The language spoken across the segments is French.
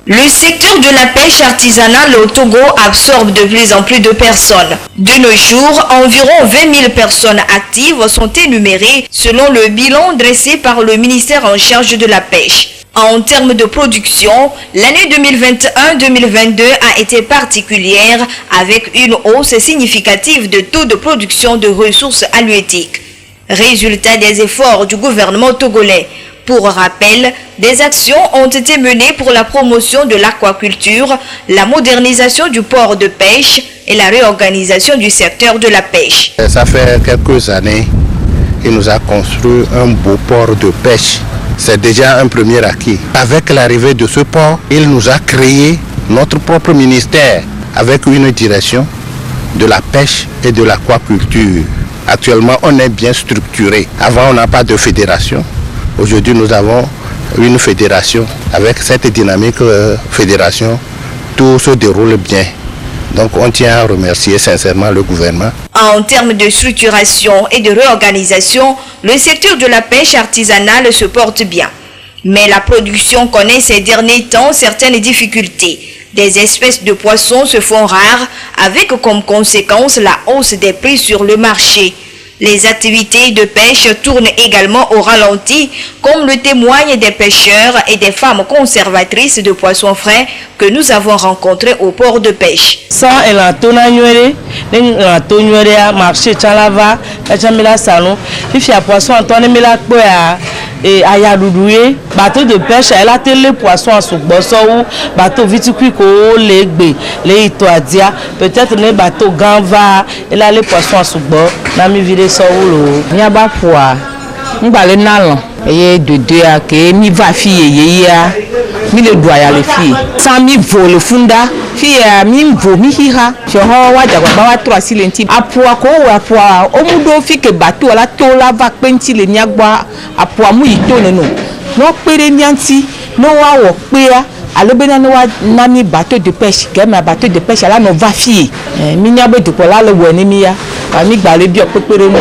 Le secteur de la pêche artisanale au Togo absorbe de plus en plus de personnes. De nos jours, environ 20 000 personnes actives sont énumérées selon le bilan dressé par le ministère en charge de la pêche. En termes de production, l'année 2021-2022 a été particulière avec une hausse significative de taux de production de ressources halieutiques. Résultat des efforts du gouvernement togolais. Pour rappel, des actions ont été menées pour la promotion de l'aquaculture, la modernisation du port de pêche et la réorganisation du secteur de la pêche. Ça fait quelques années qu'il nous a construit un beau port de pêche. C'est déjà un premier acquis. Avec l'arrivée de ce port, il nous a créé notre propre ministère avec une direction de la pêche et de l'aquaculture. Actuellement, on est bien structuré. Avant, on n'a pas de fédération. Aujourd'hui, nous avons une fédération. Avec cette dynamique fédération, tout se déroule bien. Donc, on tient à remercier sincèrement le gouvernement. En termes de structuration et de réorganisation, le secteur de la pêche artisanale se porte bien. Mais la production connaît ces derniers temps certaines difficultés. Des espèces de poissons se font rares, avec comme conséquence la hausse des prix sur le marché. Les activités de pêche tournent également au ralenti, comme le témoignent des pêcheurs et des femmes conservatrices de poissons frais que nous avons rencontrés au port de pêche. Et ayadoudoué, bateau de pêche, elle a télé poisson à Soukbossou, bateau viticuico, les gbé, les itoadia, peut-être les bateaux ganva, elle a les poissons à Soukbo, n'a mis vidé saoulo. Nyaba poa, m'balé nalan, et de deux à que mi va fille, mi le doigt à les filles. Sans mi vole funda, fille à mi vo mi hiha, je vois d'abord trois silenti, à poa ko à poa, au mudo fi que bateau à la tola va penti les niagua. Apua mu ito nenu no pere nyanti no wa wo pea alobena no wa nami bateau de pêche game bateau de pêche ala no va fi mi nya be dupo la le wo ni mi ya mi gba le bi o pepere mu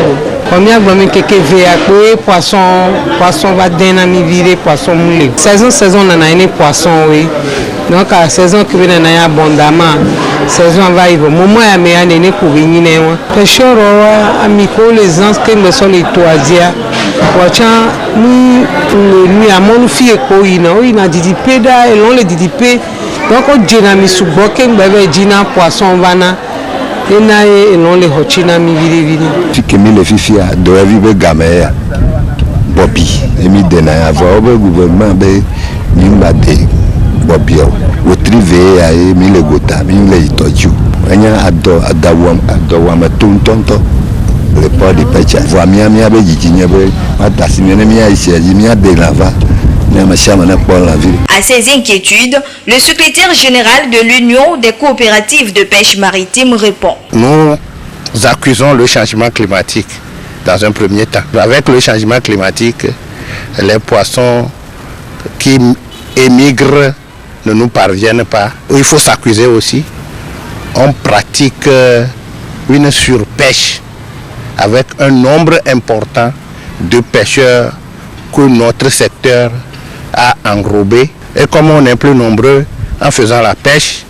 o mi agbo mi keke ve a pe poisson va den na mi vire poisson moulé saison na ine poisson oui donc à saison que na ya abondamment saison va arriver moment ya me ya nene ko bi nyine wa pêcheur wa amiko les gens que me sont les toisia wacha ni amonu fie ko ina didipe da et l'on le didipe donc o djena mi suboke ngbe djina poisson vana ena et l'on le hochina mi viri fikemi le fifia do evi be gameya bobi emi dena ya vo be gouvernement be ni mbade bobi o trive ya e mi le gota mi le itoju enya ado ma tontonto le port de pêche. À ces inquiétudes, le secrétaire général de l'Union des coopératives de pêche maritime répond. Nous accusons le changement climatique dans un premier temps. Avec le changement climatique, les poissons qui émigrent ne nous parviennent pas. Il faut s'accuser aussi. On pratique une surpêche avec un nombre important de pêcheurs que notre secteur a englobé. Et comme on est plus nombreux en faisant la pêche,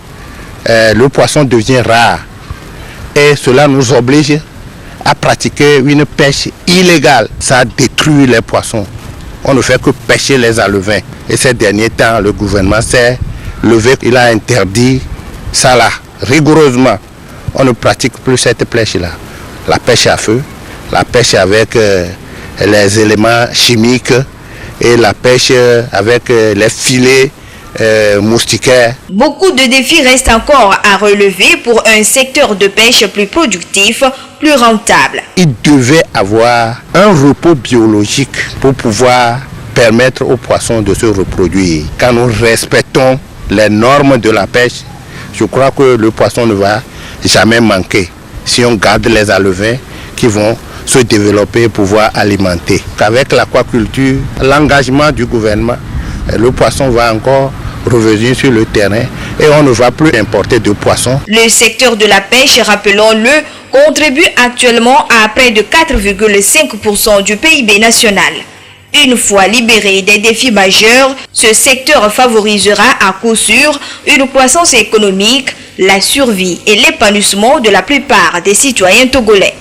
le poisson devient rare. Et cela nous oblige à pratiquer une pêche illégale. Ça détruit les poissons. On ne fait que pêcher les alevins. Et ces derniers temps, le gouvernement s'est levé. Il a interdit ça là, rigoureusement. On ne pratique plus cette pêche-là. La pêche à feu, la pêche avec les éléments chimiques et la pêche avec les filets moustiquaires. Beaucoup de défis restent encore à relever pour un secteur de pêche plus productif, plus rentable. Il devait avoir un repos biologique pour pouvoir permettre aux poissons de se reproduire. Quand nous respectons les normes de la pêche, je crois que le poisson ne va jamais manquer. Si on garde les alevins qui vont se développer et pouvoir alimenter. Avec l'aquaculture, l'engagement du gouvernement, le poisson va encore revenir sur le terrain et on ne va plus importer de poissons. Le secteur de la pêche, rappelons-le, contribue actuellement à près de 4,5% du PIB national. Une fois libéré des défis majeurs, ce secteur favorisera à coup sûr une croissance économique, la survie et l'épanouissement de la plupart des citoyens togolais.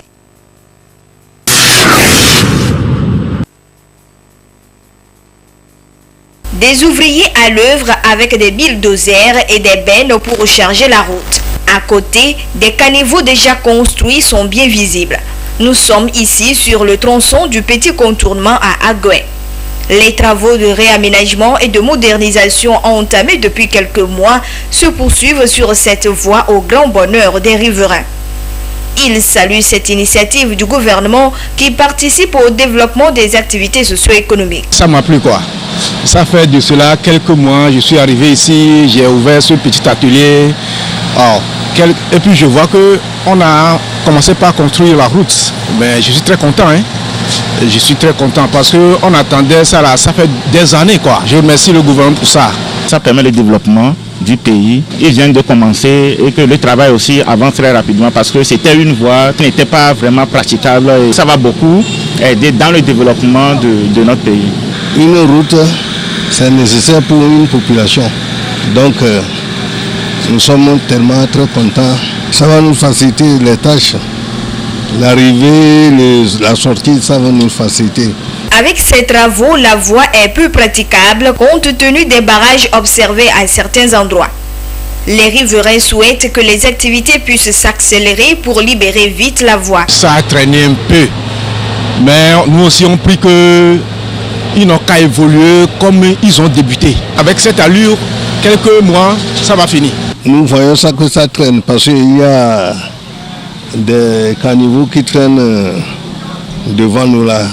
Des ouvriers à l'œuvre avec des bulldozers et des bennes pour recharger la route. À côté, des caniveaux déjà construits sont bien visibles. Nous sommes ici sur le tronçon du petit contournement à Agoué. Les travaux de réaménagement et de modernisation entamés depuis quelques mois se poursuivent sur cette voie au grand bonheur des riverains. Ils saluent cette initiative du gouvernement qui participe au développement des activités socio-économiques. Ça m'a plu quoi. Ça fait de cela quelques mois, je suis arrivé ici, j'ai ouvert ce petit atelier. Et puis je vois qu'on a commencé par construire la route. Mais je suis très content. Je suis très content parce qu'on attendait ça là, ça fait des années quoi. Je remercie le gouvernement pour ça. Ça permet le développement du pays. Ils viennent de commencer et que le travail aussi avance très rapidement parce que c'était une voie qui n'était pas vraiment praticable. Et ça va beaucoup aider dans le développement de notre pays. Une route, c'est nécessaire pour une population. Donc, nous sommes tellement très contents. Ça va nous faciliter les tâches. L'arrivée, la sortie, ça va nous faciliter. Avec ces travaux, la voie est peu praticable compte tenu des barrages observés à certains endroits. Les riverains souhaitent que les activités puissent s'accélérer pour libérer vite la voie. Ça a traîné un peu, mais nous aussi on prie qu'ils n'ont qu'à évoluer comme ils ont débuté. Avec cette allure, quelques mois, ça va finir. Nous voyons ça que ça traîne parce qu'il y a des caniveaux qui traînent devant nous là.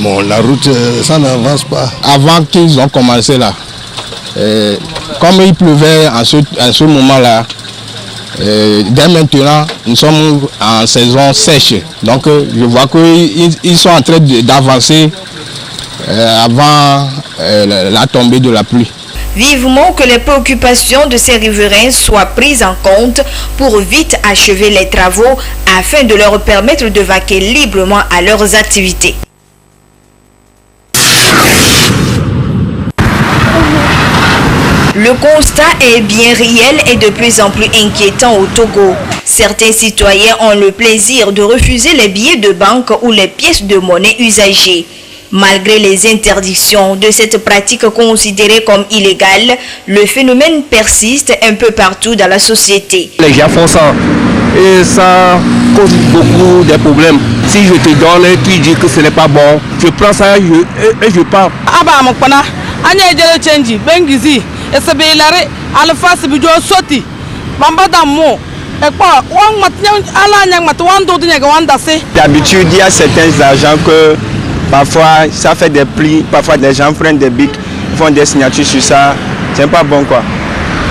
Bon, la route, ça n'avance pas. Avant qu'ils ont commencé là, comme il pleuvait à ce moment-là, dès maintenant, nous sommes en saison sèche. Donc, je vois qu'ils sont en train d'avancer avant la tombée de la pluie. Vivement que les préoccupations de ces riverains soient prises en compte pour vite achever les travaux afin de leur permettre de vaquer librement à leurs activités. Le constat est bien réel et de plus en plus inquiétant au Togo. Certains citoyens ont le plaisir de refuser les billets de banque ou les pièces de monnaie usagées. Malgré les interdictions de cette pratique considérée comme illégale, le phénomène persiste un peu partout dans la société. Les gens font ça et ça cause beaucoup de problèmes. Si je te donne et tu dis que ce n'est pas bon, je prends ça et je pars. D'habitude, il y a certains agents que parfois ça fait des plis, parfois des gens prennent des bics, font des signatures sur ça, c'est pas bon quoi.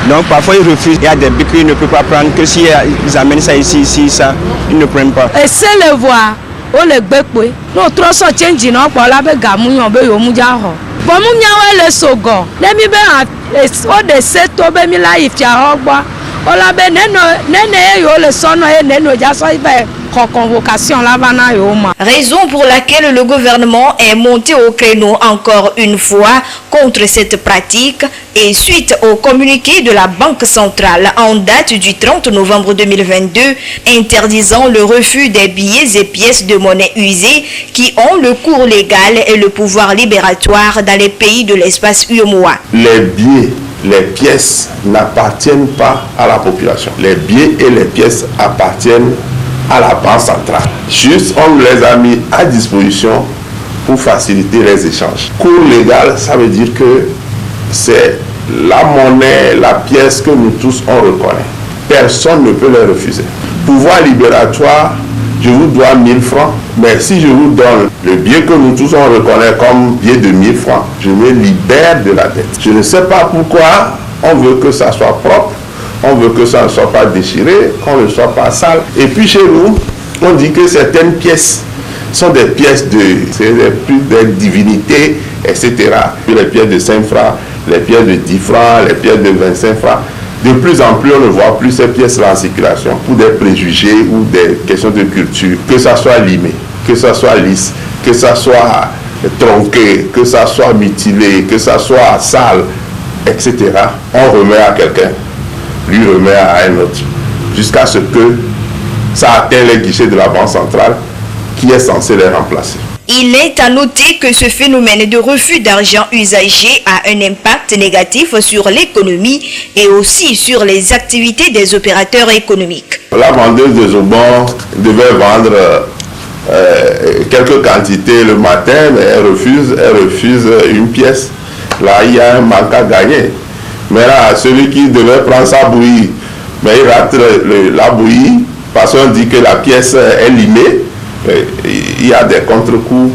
Donc parfois ils refusent, il y a des bics qu'ils ne peuvent pas prendre, que si ils amènent ça ici, ça, ils ne prennent pas. Et c'est le voir, on le bec, nous trop sortir non pour la bec gamu on be yo mujaho. Bon mu nyawe le sogo, let me be o de seto be mi la ifia ogba. Ola be nene yo le sono e neno ja so ibe. Raison pour laquelle le gouvernement est monté au créneau encore une fois contre cette pratique et suite au communiqué de la Banque centrale en date du 30 novembre 2022 interdisant le refus des billets et pièces de monnaie usées qui ont le cours légal et le pouvoir libératoire dans les pays de l'espace UEMOA. Les billets, les pièces n'appartiennent pas à la population. Les billets et les pièces appartiennent à la Banque centrale. Juste, on les a mis à disposition pour faciliter les échanges. Cours légal, ça veut dire que c'est la monnaie, la pièce que nous tous on reconnaît. Personne ne peut les refuser. Pouvoir libératoire, je vous dois 1000 francs, mais si je vous donne le billet que nous tous on reconnaît comme billet de 1000 francs, je me libère de la dette. Je ne sais pas pourquoi on veut que ça soit propre. On veut que ça ne soit pas déchiré, qu'on ne soit pas sale. Et puis chez nous, on dit que certaines pièces sont des pièces des divinités, etc. Puis les pièces de 5 francs, les pièces de 10 francs, les pièces de 25 francs. De plus en plus, on ne voit plus ces pièces-là en circulation pour des préjugés ou des questions de culture, que ça soit limé, que ça soit lisse, que ça soit tronqué, que ça soit mutilé, que ça soit sale, etc. On remet à quelqu'un, lui remet à un autre, jusqu'à ce que ça atteigne les guichets de la Banque centrale qui est censé les remplacer. Il est à noter que ce phénomène de refus d'argent usagé a un impact négatif sur l'économie et aussi sur les activités des opérateurs économiques. La vendeuse de Zobon devait vendre quelques quantités le matin, mais elle refuse une pièce. Là, il y a un manque à gagner. Mais là, celui qui devait prendre sa bouillie, mais il rate la bouillie parce qu'on dit que la pièce est limée. Il y a des contre-coups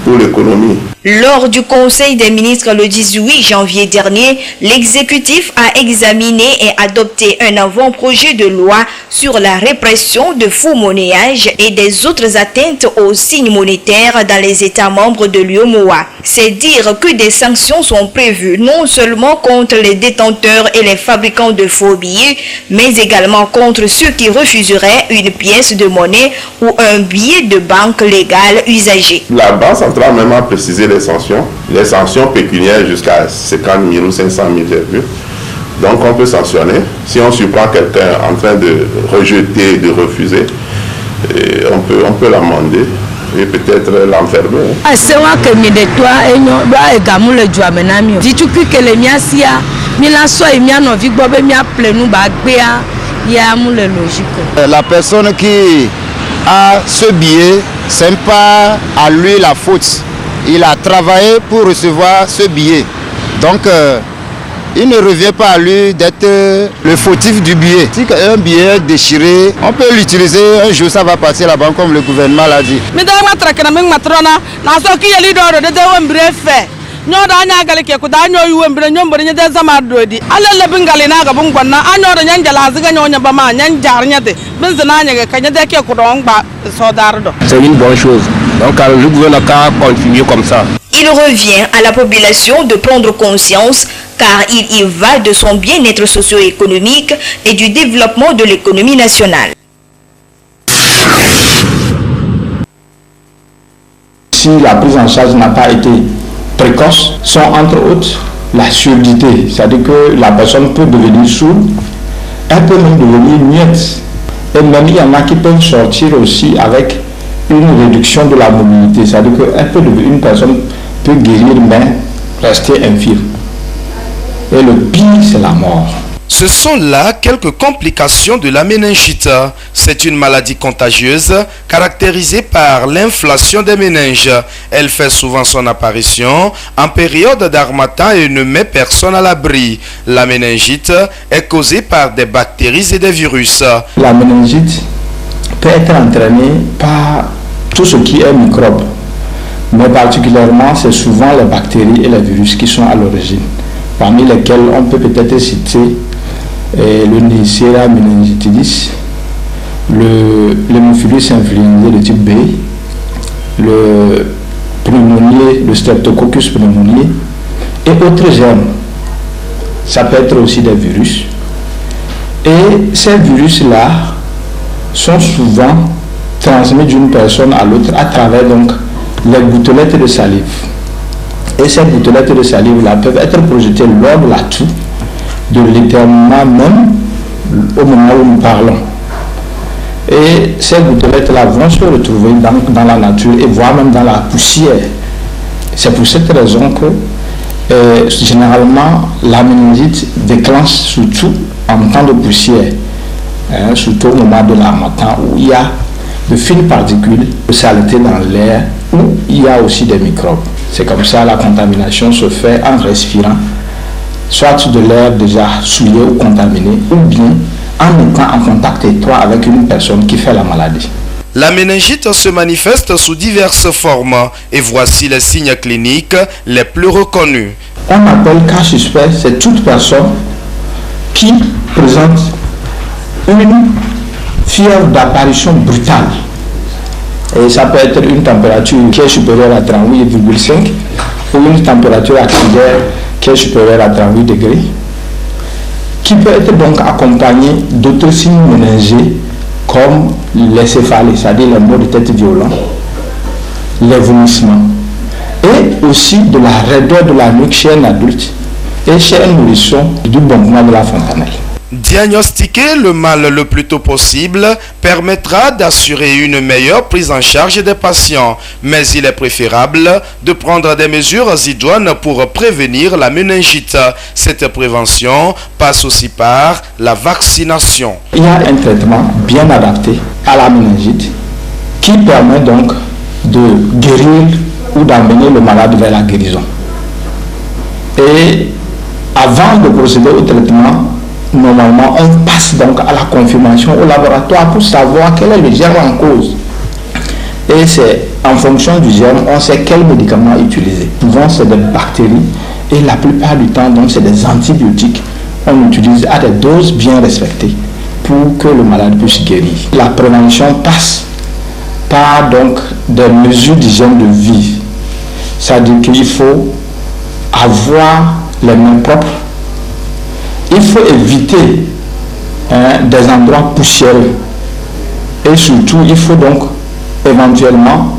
pour l'économie. Lors du Conseil des ministres le 18 janvier dernier, l'exécutif a examiné et adopté un avant-projet de loi sur la répression de faux monnayages et des autres atteintes aux signes monétaires dans les États membres de l'UEMOA. C'est dire que des sanctions sont prévues non seulement contre les détenteurs et les fabricants de faux billets, mais également contre ceux qui refuseraient une pièce de monnaie ou un billet de banque légal usagé. La Banque centrale même a précisé les sanctions pécuniaires jusqu'à 50 000 ou 500 000 virgules. Donc on peut sanctionner. Si on surprend quelqu'un en train de rejeter, de refuser, on peut l'amender et peut-être l'enfermer. C'est moi que me détoie et non doit également le joie menamio. Dis-tu que les miasia, mila soit et mia no vigbobe mia plenu bagbea, ya mu le logique. La personne qui a ce billet, c'est pas à lui la faute. Il a travaillé pour recevoir ce billet. Donc, il ne revient pas à lui d'être le fautif du billet. Si un billet est déchiré, on peut l'utiliser. Un jour, ça va passer là-bas comme le gouvernement l'a dit. C'est une bonne chose. Donc le gouvernement a continué comme ça. Il revient à la population de prendre conscience car il y va de son bien-être socio-économique et du développement de l'économie nationale. Si la prise en charge n'a pas été précoce, sont entre autres la surdité, c'est-à-dire que la personne peut devenir sourde, elle peut même devenir muette. Et même il y en a qui peuvent sortir aussi avec une réduction de la mobilité, c'est-à-dire qu'une personne peut guérir mais rester infirme. Et le pire, c'est la mort. Ce sont là quelques complications de la méningite. C'est une maladie contagieuse caractérisée par l'inflation des méninges. Elle fait souvent son apparition en période d'harmattan et ne met personne à l'abri. La méningite est causée par des bactéries et des virus. La méningite peut être entraînée par tout ce qui est microbe. Mais particulièrement, c'est souvent les bactéries et les virus qui sont à l'origine, parmi lesquels on peut peut-être citer le Neisseria meningitidis, l'hémophilus influenzae de type B, le pneumonier, le streptococcus pneumoniae et autres germes. Ça peut être aussi des virus. Et ces virus-là sont souvent transmis d'une personne à l'autre à travers donc les gouttelettes de salive. Et ces gouttelettes de salive-là peuvent être projetées lors de la toux, de l'éternuement même au moment où nous parlons. Et ces gouttelettes-là vont se retrouver dans la nature et voire même dans la poussière. C'est pour cette raison que généralement la méningite déclenche surtout en temps de poussière, surtout au moment de l'harmattan où il y a de fines particules de saleté dans l'air, où il y a aussi des microbes. C'est comme ça la contamination se fait en respirant soit de l'air déjà souillé ou contaminé, ou bien en étant en contact étroit avec une personne qui fait la maladie. La méningite se manifeste sous diverses formes et voici les signes cliniques les plus reconnus. On appelle cas suspect, c'est toute personne qui présente une fièvre d'apparition brutale Et ça peut être une température qui est supérieure à 38,5 ou une température axillaire qui est supérieure à 38 degrés, qui peut être donc accompagnée d'autres signes méningés comme les céphalées, c'est-à-dire les maux de tête violents, les vomissements, et aussi de la raideur de la nuque chez un adulte et chez un nourrisson du bombement de la fontanelle. Diagnostiquer le mal le plus tôt possible permettra d'assurer une meilleure prise en charge des patients, mais il est préférable de prendre des mesures idoines pour prévenir la méningite. Cette prévention passe aussi par la vaccination. Il y a un traitement bien adapté à la méningite qui permet donc de guérir ou d'amener le malade vers la guérison. Et avant de procéder au traitement, normalement, on passe donc à la confirmation au laboratoire pour savoir quel est le germe en cause. Et c'est en fonction du germe, on sait quel médicament utiliser. Souvent, c'est des bactéries et la plupart du temps, donc, c'est des antibiotiques. On utilise à des doses bien respectées pour que le malade puisse guérir. La prévention passe par donc des mesures d'hygiène de vie. C'est-à-dire qu'il faut avoir les mains propres. Il faut éviter des endroits poussiéreux. Et surtout, il faut donc éventuellement,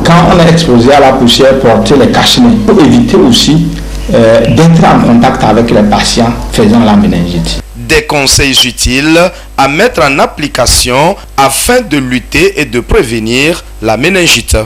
quand on est exposé à la poussière, porter les cache-nez. Il faut éviter aussi d'être en contact avec les patients faisant la méningite. Des conseils utiles à mettre en application afin de lutter et de prévenir la méningite.